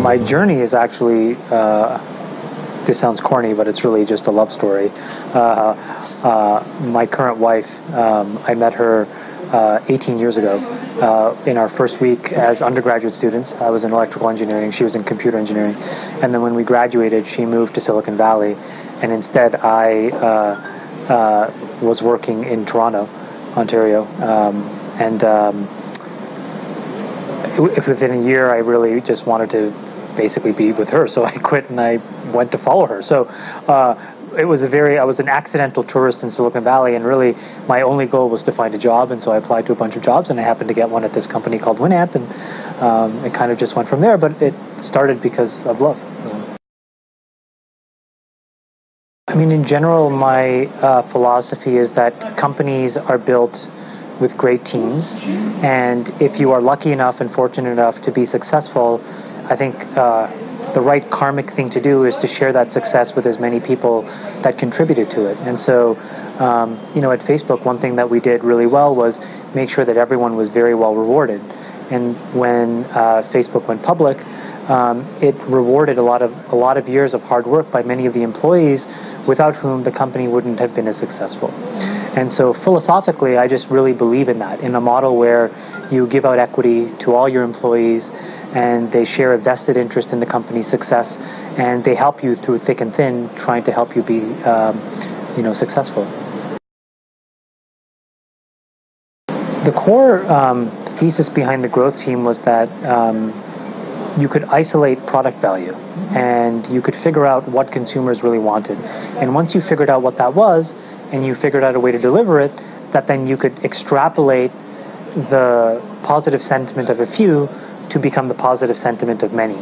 My journey is actually, this sounds corny, but it's really just a love story. My current wife, I met her 18 years ago in our first week as undergraduate students. I was in electrical engineering, she was in computer engineering. And then when we graduated, she moved to Silicon Valley. And instead, I was working in Toronto, Ontario. Within a year, I really just wanted to basically be with her. So I quit and I went to follow her. So I was an accidental tourist in Silicon Valley, and really my only goal was to find a job. And so I applied to a bunch of jobs, and I happened to get one at this company called Winamp, and it kind of just went from there. But it started because of love. I mean, in general, my philosophy is that companies are built with great teams, and if you are lucky enough and fortunate enough to be successful, I think the right karmic thing to do is to share that success with as many people that contributed to it. And so, at Facebook, one thing that we did really well was make sure that everyone was very well rewarded. And when Facebook went public, it rewarded a lot of years of hard work by many of the employees, without whom the company wouldn't have been as successful. And so philosophically, I just really believe in that, in a model where you give out equity to all your employees, and they share a vested interest in the company's success, and they help you through thick and thin, trying to help you be, successful. The core thesis behind the growth team was that you could isolate product value, and you could figure out what consumers really wanted. And once you figured out what that was, and you figured out a way to deliver it, that then you could extrapolate the positive sentiment of a few to become the positive sentiment of many.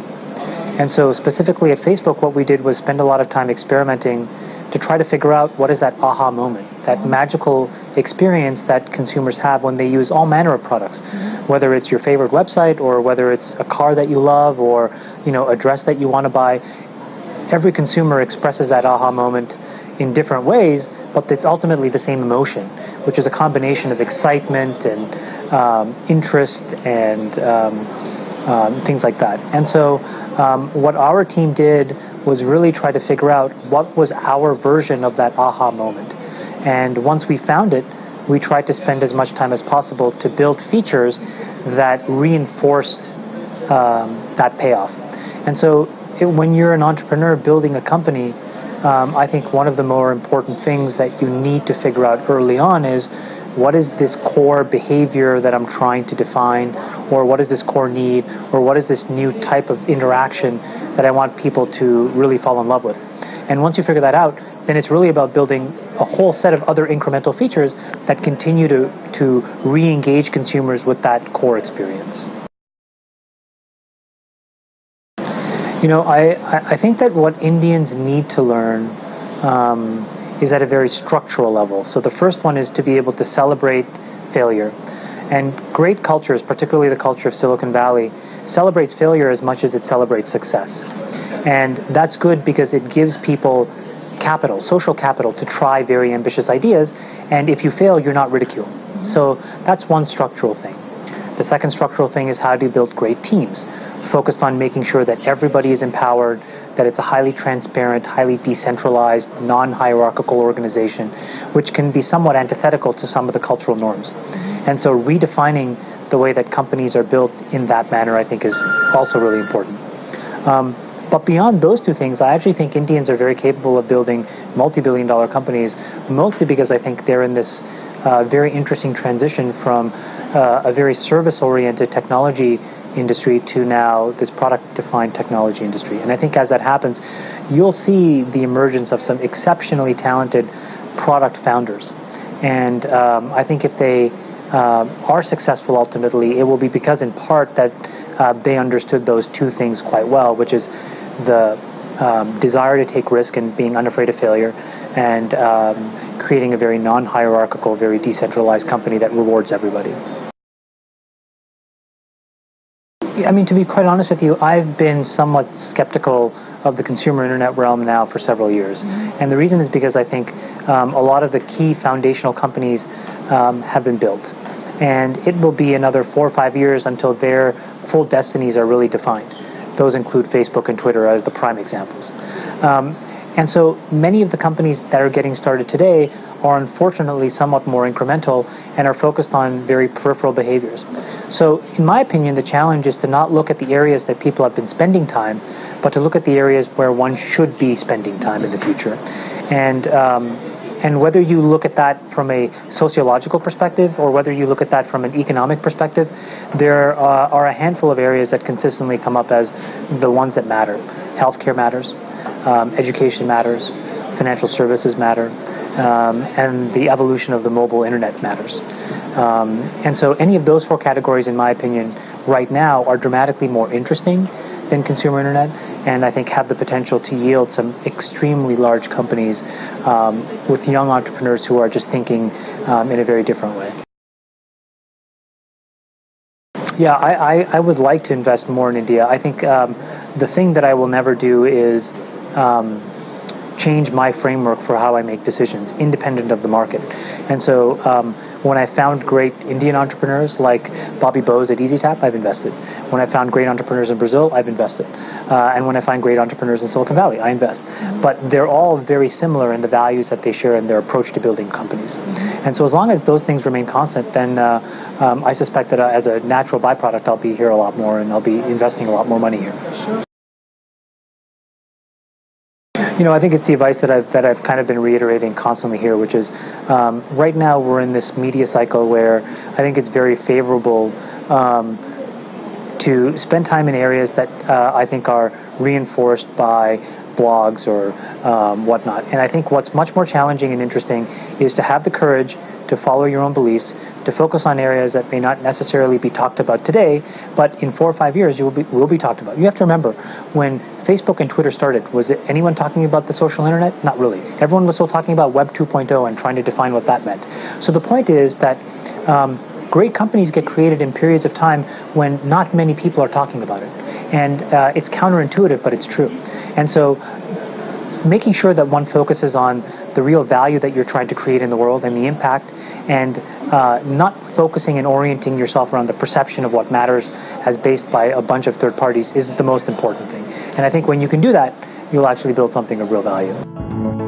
And so specifically at Facebook, what we did was spend a lot of time experimenting to try to figure out what is that aha moment, that magical experience that consumers have when they use all manner of products, whether it's your favorite website, or whether it's a car that you love, or a dress that you want to buy. Every consumer expresses that aha moment in different ways, but it's ultimately the same emotion, which is a combination of excitement and interest and things like that. And so what our team did was really try to figure out what was our version of that aha moment. And once we found it, we tried to spend as much time as possible to build features that reinforced that payoff. And so when you're an entrepreneur building a company, I think one of the more important things that you need to figure out early on is, what is this core behavior that I'm trying to define, or what is this core need, or what is this new type of interaction that I want people to really fall in love with. And once you figure that out, then it's really about building a whole set of other incremental features that continue to re-engage consumers with that core experience. I think that what Indians need to learn is at a very structural level. So the first one is to be able to celebrate failure. And great cultures, particularly the culture of Silicon Valley, celebrates failure as much as it celebrates success. And that's good because it gives people capital, social capital, to try very ambitious ideas. And if you fail, you're not ridiculed. So that's one structural thing. The second structural thing is, how do you build great teams, focused on making sure that everybody is empowered, that it's a highly transparent, highly decentralized, non-hierarchical organization, which can be somewhat antithetical to some of the cultural norms. And so redefining the way that companies are built in that manner, I think, is also really important. But beyond those two things, I actually think Indians are very capable of building multi-billion-dollar companies, mostly because I think they're in this very interesting transition from a very service-oriented technology industry to now this product-defined technology industry. And I think as that happens, you'll see the emergence of some exceptionally talented product founders. And I think if they are successful ultimately, it will be because in part that they understood those two things quite well, which is the desire to take risk and being unafraid of failure, and creating a very non-hierarchical, very decentralized company that rewards everybody. I mean, to be quite honest with you, I've been somewhat skeptical of the consumer internet realm now for several years. And the reason is because I think a lot of the key foundational companies have been built. And it will be another 4 or 5 years until their full destinies are really defined. Those include Facebook and Twitter as the prime examples. And so many of the companies that are getting started today are unfortunately somewhat more incremental and are focused on very peripheral behaviors. So in my opinion, the challenge is to not look at the areas that people have been spending time, but to look at the areas where one should be spending time in the future. And whether you look at that from a sociological perspective or whether you look at that from an economic perspective, there are a handful of areas that consistently come up as the ones that matter. Healthcare matters, education matters, financial services matter, and the evolution of the mobile internet matters. And so any of those four categories, in my opinion, right now are dramatically more interesting than consumer internet, and I think have the potential to yield some extremely large companies with young entrepreneurs who are just thinking in a very different way. Yeah, I would like to invest more in India. I think the thing that I will never do is change my framework for how I make decisions, independent of the market. And so when I found great Indian entrepreneurs like Bobby Bose at EasyTap, I've invested. When I found great entrepreneurs in Brazil, I've invested. And when I find great entrepreneurs in Silicon Valley, I invest. But they're all very similar in the values that they share and their approach to building companies. And so as long as those things remain constant, then I suspect that as a natural byproduct, I'll be here a lot more and I'll be investing a lot more money here. You know, I think it's the advice that I've kind of been reiterating constantly here, which is right now we're in this media cycle where I think it's very favorable to spend time in areas that I think are reinforced by blogs or whatnot. And I think what's much more challenging and interesting is to have the courage to follow your own beliefs, to focus on areas that may not necessarily be talked about today, but in 4 or 5 years will be talked about. You have to remember, when Facebook and Twitter started, was it anyone talking about the social internet? Not really. Everyone was still talking about Web 2.0 and trying to define what that meant. So the point is that great companies get created in periods of time when not many people are talking about it. And it's counterintuitive, but it's true. And so making sure that one focuses on the real value that you're trying to create in the world and the impact, and not focusing and orienting yourself around the perception of what matters as based by a bunch of third parties is the most important thing. And I think when you can do that, you'll actually build something of real value.